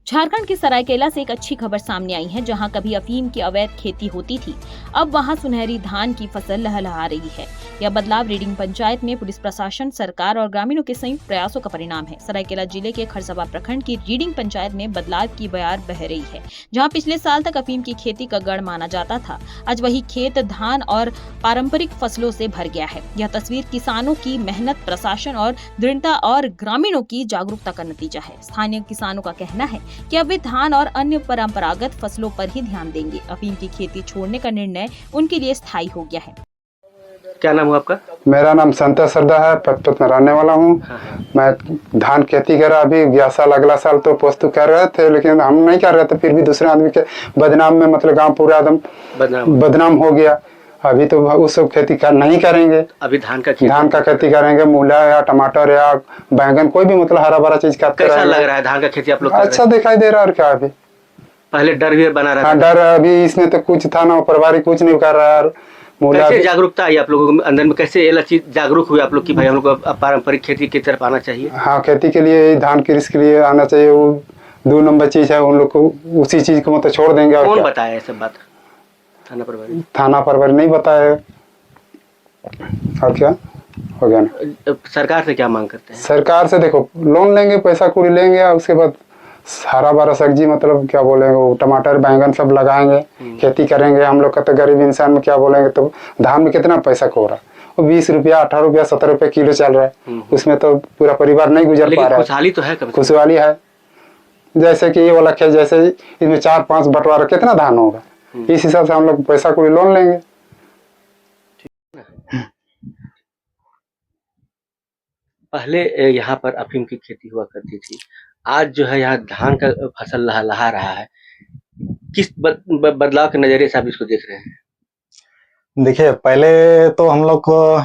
झारखंड के सरायकेला से एक अच्छी खबर सामने आई है, जहां कभी अफीम की अवैध खेती होती थी, अब वहां सुनहरी धान की फसल लहलहा रही है। यह बदलाव रीडिंग पंचायत में पुलिस प्रशासन, सरकार और ग्रामीणों के संयुक्त प्रयासों का परिणाम है। सरायकेला जिले के खरसभा प्रखंड की रीडिंग पंचायत में बदलाव की बयार बह रही है। जहाँ पिछले साल तक अफीम की खेती का गढ़ माना जाता था, आज वही खेत धान और पारंपरिक फसलों से भर गया है। यह तस्वीर किसानों की मेहनत, प्रशासन और दृढ़ता और ग्रामीणों की जागरूकता का नतीजा है। स्थानीय किसानों का कहना है कि अब वे धान और अन्य परंपरागत फसलों पर ही ध्यान देंगे। अफीम की खेती छोड़ने का निर्णय उनके लिए स्थायी हो गया है। क्या नाम हुआ आपका? मेरा नाम संतोष सरदा है, पतपत में रहने वाला हूँ। मैं धान खेती कर रहा, अभी 11 साल अगला साल तो पोस्त कर रहे थे, लेकिन हम नहीं कर रहे थे। फिर भी दूसरे आदमी के बदनाम में मतलब गांव पूरा एकदम बदनाम हो गया। अभी तो उस सब खेती नहीं करेंगे। अभी धान का खेती करेंगे, मूला या टमाटर या बैंगन, कोई भी मतलब हरा भरा चीज करते कैसा लग रहा है धान का खेती आप लोग? अच्छा दिखाई दे रहा है। और क्या अभी पहले डर भी बना रहा था? हाँ, डर अभी इसमें तो कुछ था ना, परिवार कुछ नहीं कर रहा है। कैसे जागरूकता आई आप लोगों के अंदर में? कैसे ये चीज जागरूक हुए आप लोग कि भाई हम लोग को पारंपरिक खेती की तरफ आना चाहिए? हाँ, खेती के लिए, धान कृषि के लिए आना चाहिए। वो 2 नंबर चीज है, उन लोग को उसी चीज को मतलब छोड़ देंगे। कौन बताया ये सब बात? थाना प्रभारी नहीं बताया। और क्या हो गया ना? सरकार से क्या मांग करते हैं? सरकार से देखो, लोन लेंगे, पैसा कूड़ी लेंगे, और उसके बाद हरा भरा सब्जी मतलब क्या बोलेंगे, वो टमाटर बैंगन सब लगाएंगे, खेती करेंगे। हम लोग का तो गरीब इंसान में क्या बोलेंगे। तो धान में कितना पैसा खो रहा है, वो 20 रुपया, 18 रुपया, 17 रुपया किलो चल रहा है। उसमें तो पूरा परिवार नहीं गुजर पा रहा है। खुशहाली तो है, खुशहाली है। जैसे कि ये वाला खेत, जैसे इसमें 4-5 बंटवारा, कितना धान होगा, इस हिसाब से हम लोग पैसा कोई लोन लेंगे। पहले यहाँ पर अफीम की खेती हुआ करती थी, आज जो है यहाँ धान का फसल लहलहा रहा है। किस बदलाव के नजरिए से आप इसको देख रहे हैं? देखिए, पहले तो हम लोग को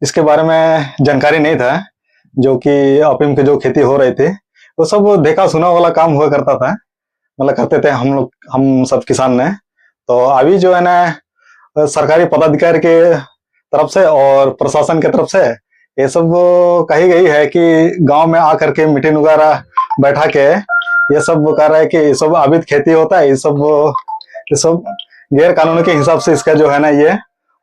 इसके बारे में जानकारी नहीं था। जो कि अफीम की जो खेती हो रही थी, वो सब देखा सुना वाला काम हुआ करता था, मतलब करते थे हम सब किसान ने। तो अभी जो है ना, सरकारी पदाधिकारी के तरफ से और प्रशासन के तरफ से ये सब कही गई है कि गांव में आकर के मीटिंग वगैरह बैठा के ये सब कर रहा है कि ये सब अवैध खेती होता है, ये सब गैर कानूनी के हिसाब से इसका जो है ना ये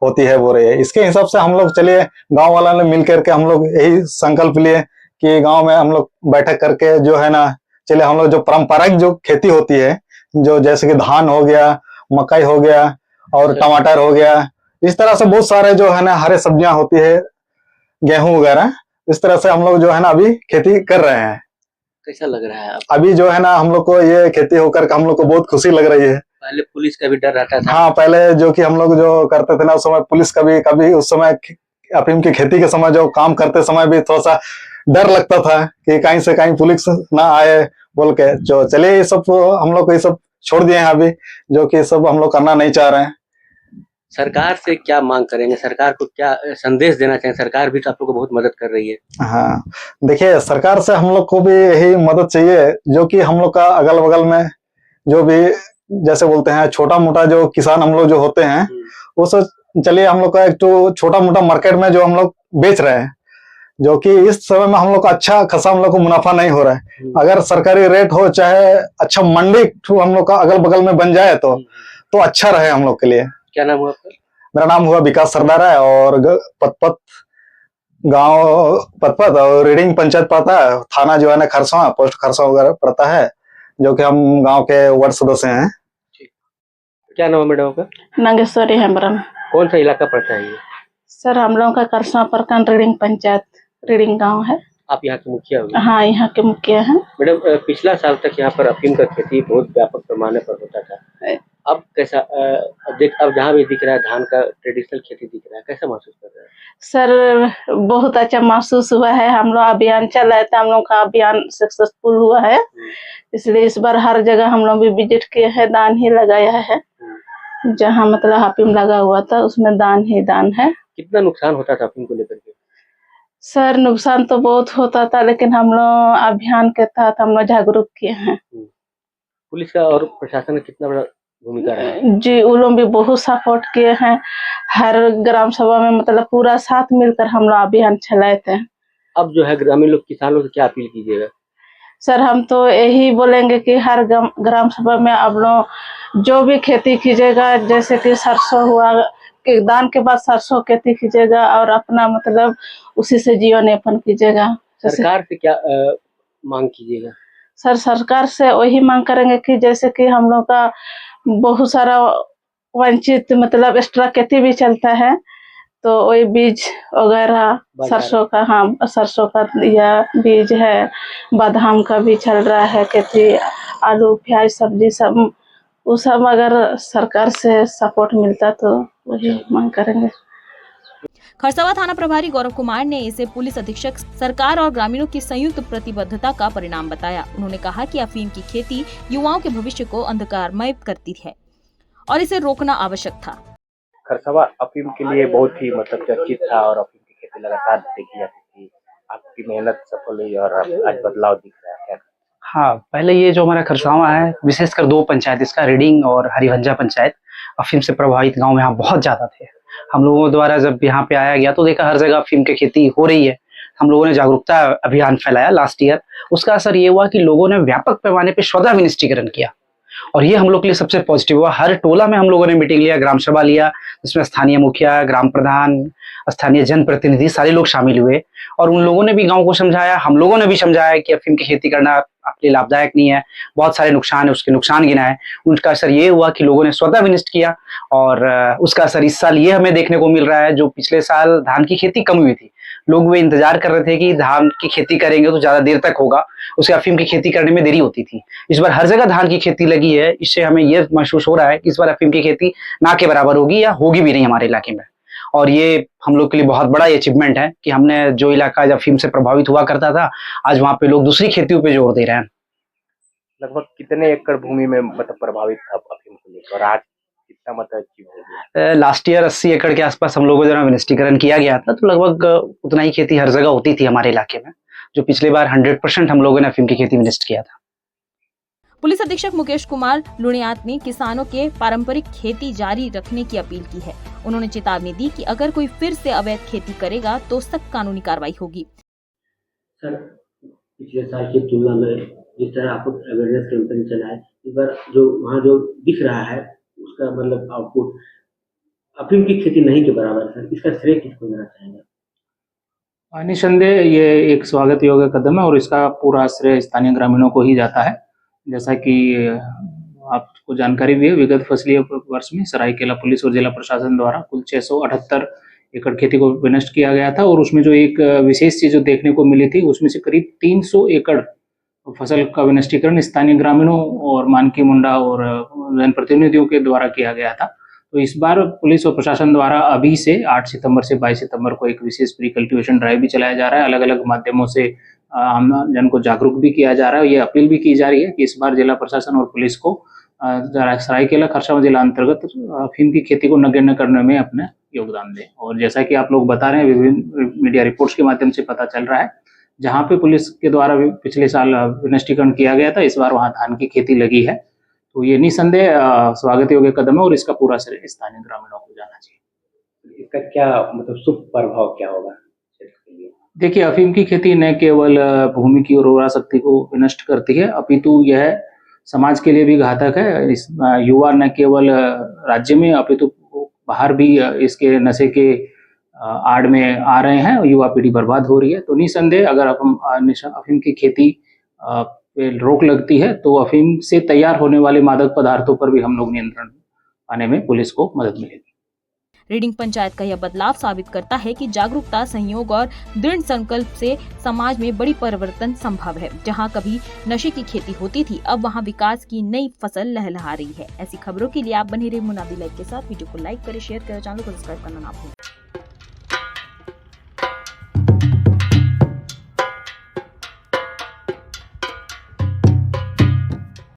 होती है, बोल रही है। इसके हिसाब से हम लोग, चलिए गांव वाला ने मिल करके हम लोग यही संकल्प लिए कि गांव में हम लोग बैठक करके जो है ना, चलिए हम लोग जो पारंपरिक जो खेती होती है, जो जैसे कि धान हो गया, मकई हो गया और टमाटर हो गया, इस तरह से बहुत सारे जो है ना हरे सब्जियां होती है, गेहूं वगैरह, इस तरह से हम लोग जो है ना अभी खेती कर रहे हैं। कैसा लग रहा है अभी जो है ना हम लोग को ये खेती होकर हम लोग को बहुत खुशी लग रही है। पहले पुलिस का भी डर रहता था? हाँ, पहले जो कि हम लोग जो करते थे ना, उस समय पुलिस का भी, कभी उस समय अफीम की खेती के समय जो काम करते समय भी थोड़ा सा डर लगता था कि कहीं से कहीं पुलिस ना आए बोल के। जो चलिए ये सब हम लोग को ये सब छोड़ दिए हैं अभी, जो कि सब हम लोग करना नहीं चाह रहे हैं। सरकार से क्या मांग करेंगे? सरकार को क्या संदेश देना चाहिए? सरकार भी तो आप लोग को बहुत मदद कर रही है। हाँ, देखिए, सरकार से हम लोग को भी यही मदद चाहिए, जो कि हम लोग का अगल बगल में जो भी, जैसे बोलते हैं छोटा मोटा जो किसान हम लोग जो होते हैं, वो सब, चलिए हम लोग का एक तो छोटा मोटा मार्केट में जो हम लोग बेच रहे हैं, जो कि इस समय में हम लोग का अच्छा खासा हम लोग को मुनाफा नहीं हो रहा है। अगर सरकारी रेट हो, चाहे अच्छा मंडी हम लोग का अगल बगल में बन जाए तो अच्छा रहे हम लोग के लिए। क्या नाम हुआ आपका? मेरा नाम हुआ विकास सरदार है, और पतपत गांव पतपत और रीडिंग पंचायत पड़ता है। थाना जो है ना खरसवा, पोस्ट खरसवा वगैरह पड़ता है, जो कि हम गांव के वार्ड सदस्य हैं। क्या नाम है मैडम आपका? नागेश्वरी हेम्ब्रम। कौन सा इलाका पड़ता है ये? सर, हम लोगों का खरसवा प्रखंड रीडिंग पंचायत, रीडिंग गांव है। आप यहाँ के मुखिया हो? हाँ, यहाँ के मुखिया हैं। मैडम, पिछला साल तक यहाँ पर अफीम का खेती बहुत व्यापक पैमाने पर होता था, अब कैसा? अब जहाँ भी दिख रहा है धान का ट्रेडिशनल खेती दिख रहा है, कैसा महसूस कर रहे हैं? सर, बहुत अच्छा महसूस हुआ है। हम लोग अभियान चल रहा था, हम लोग का अभियान सक्सेसफुल हुआ है, इसलिए इस बार हर जगह हम लोग भी विजिट किए हैं, दान ही लगाया है। जहाँ मतलब अफीम लगा हुआ था उसमें दान ही दान है। कितना नुकसान होता था अफीम को लेकर के? सर, नुकसान तो बहुत होता था, लेकिन हम लोग अभियान के तहत हम लोग जागरूक किए हैं। पुलिस का और प्रशासन का कितना बड़ा भूमिका रहा है? जी, वो लोग भी बहुत सपोर्ट किए हैं। हर ग्राम सभा में मतलब पूरा साथ मिलकर हम लोग अभियान चलाए थे। अब जो है ग्रामीण लोग, किसान लोग से क्या अपील कीजिएगा? सर हम तो यही बोलेंगे कि हर ग्राम सभा में आप लोग जो भी खेती कीजिएगा, जैसे कि सरसों हुआ, कि दान के बाद सरसों खेती कीजिएगा और अपना मतलब उसी से जीवन यापन कीजिएगा। सरकार से क्या मांग कीजिएगा? सर सरकार से वही मांग करेंगे कि जैसे कि हम लोग का बहुत सारा वंचित मतलब एक्स्ट्रा खेती भी चलता है, तो वही बीज वगैरह सरसों का, हाँ सरसों का या बीज है, बादाम का भी चल रहा है खेती, आलू प्याज सब्जी सब, वो सब अगर सरकार से सपोर्ट मिलता तो वही मांग करेंगे। खरसवा थाना प्रभारी गौरव कुमार ने इसे पुलिस अधीक्षक, सरकार और ग्रामीणों की संयुक्त प्रतिबद्धता का परिणाम बताया। उन्होंने कहा कि अफीम की खेती युवाओं के भविष्य को अंधकारमय करती है और इसे रोकना आवश्यक था। खरसवा अफीम के लिए बहुत ही मतलब चर्चित था और अफीम की खेती लगातार देखी जाती थी। आपकी मेहनत सफल हुई और आज बदलाव दिख रहा है क्या? हाँ, पहले ये जो हमारा खरसावां है, विशेषकर 2 पंचायत, इसका रीडिंग और हरिभंजा पंचायत, अफीम से प्रभावित गांव यहाँ बहुत ज्यादा थे। हम लोगों द्वारा जब यहाँ पे आया गया तो देखा हर जगह अफीम की खेती हो रही है। हम लोगों ने जागरूकता अभियान फैलाया लास्ट ईयर। उसका असर ये हुआ कि लोगों ने व्यापक पैमाने पे स्वतः विनिष्टीकरण किया और ये हम लोग के लिए सबसे पॉजिटिव हुआ। हर टोला में हम लोगों ने मीटिंग लिया, ग्राम सभा लिया, जिसमें स्थानीय मुखिया, ग्राम प्रधान, स्थानीय जनप्रतिनिधि सारे लोग शामिल हुए और उन लोगों ने भी गांव को समझाया, हम लोगों ने भी समझाया कि अफीम की खेती करना आपके लिए लाभदायक नहीं है, बहुत सारे नुकसान है, उसके नुकसान गिनाए। उनका असर ये हुआ कि लोगों ने स्वतः विनिष्ट किया और उसका असर इस साल ये हमें देखने को मिल रहा है। जो पिछले साल धान की खेती कम हुई थी, लोग वे इंतजार कर रहे थे कि धान की खेती करेंगे तो ज्यादा देर तक होगा, उसके अफीम की खेती करने में देरी होती थी। इस बार हर जगह धान की खेती लगी है, इससे हमें यह महसूस हो रहा है कि इस बार अफीम की खेती ना के बराबर होगी या होगी भी नहीं हमारे इलाके में। और ये हम लोग के लिए बहुत बड़ा अचीवमेंट है कि हमने जो इलाका अफीम से प्रभावित हुआ करता था, आज वहाँ पे लोग दूसरी खेतियों पे जोर दे रहे हैं। लगभग कितने एकड़ भूमि में मतलब प्रभावित था अफीम को लेकर और आज कितना मतलब अचीव हो गया? लास्ट ईयर 80 एकड़ के आसपास हम लोगों द्वारा विनिष्टीकरण किया गया था, तो लगभग उतना ही खेती हर जगह होती थी हमारे इलाके में, जो पिछली बार 100% हम लोगों ने अफीम की खेती विनिष्ट किया था। पुलिस अधीक्षक मुकेश कुमार लुणियात ने किसानों के पारंपरिक खेती जारी रखने की अपील की है। उन्होंने चेतावनी दी कि अगर कोई फिर से अवैध खेती करेगा तो सख्त कानूनी कार्रवाई होगी। सर, पिछले साल की तुलना में जिस तरह आप अवेयरनेस कैंपेन चलाए, इस बार जो वहाँ जो दिख रहा है उसका मतलब आउटपुट अफीम की खेती नहीं के बराबर है। इसका श्रेय किसको देना चाहेंगे? निसंदेह ये एक स्वागत योग्य कदम है और इसका पूरा श्रेय स्थानीय ग्रामीणों को ही जाता है। जैसा कि आपको जानकारी भी है, विगत फसलीय वर्ष में सरायकेला पुलिस और जिला प्रशासन द्वारा कुल 678 एकड़ खेती को विनष्ट किया गया था और उसमें जो एक विशेष चीज जो देखने को मिली थी, उसमें से करीब 300 एकड़ फसल का विनष्टीकरण स्थानीय ग्रामीणों और मानकी मुंडा और जनप्रतिनिधियों के द्वारा किया गया था। तो इस बार पुलिस और प्रशासन द्वारा अभी से 8 सितंबर से 22 सितंबर को एक विशेष प्री कल्टीवेशन ड्राइव भी चलाया जा रहा है। अलग अलग माध्यमों से आम जन को जागरूक भी किया जा रहा है। ये अपील भी की जा रही है कि इस बार जिला प्रशासन और पुलिस को सरायकेला खरसावां जिला अंतर्गत अफीम की खेती को नगण्य करने में अपना योगदान दें। और जैसा कि आप लोग बता रहे हैं, विभिन्न मीडिया रिपोर्ट्स के माध्यम से पता चल रहा है, जहाँ पे पुलिस के द्वारा पिछले साल विनष्टीकरण किया गया था, इस बार वहाँ धान की खेती लगी है। तो ये निसंदेह स्वागत योग्य कदम है और इसका पूरा श्रेय स्थानीय ग्रामीणों को जाना चाहिए। इसका क्या मतलब शुभ प्रभाव क्या होगा? देखिए, अफीम की खेती न केवल भूमि की उर्वरा शक्ति को विनष्ट करती है, अपितु यह समाज के लिए भी घातक है। इस युवा न केवल राज्य में अपितु बाहर भी इसके नशे के आड़ में आ रहे हैं, युवा पीढ़ी बर्बाद हो रही है। तो निसंदेह अगर अफीम की खेती पे रोक लगती है तो अफीम से तैयार होने वाले मादक पदार्थों पर भी हम लोग नियंत्रण पाने में पुलिस को मदद मिलेगी। रीडिंग पंचायत का यह बदलाव साबित करता है कि जागरूकता, सहयोग और दृढ़ संकल्प से समाज में बड़ी परिवर्तन संभव है। जहां कभी नशे की खेती होती थी, अब वहां विकास की नई फसल लहलहा रही है। ऐसी खबरों के लिए आप बने रहिए मुनादी लाइव के साथ। वीडियो को लाइक करें, शेयर करें, चैनल को सब्सक्राइब करना ना भूलें।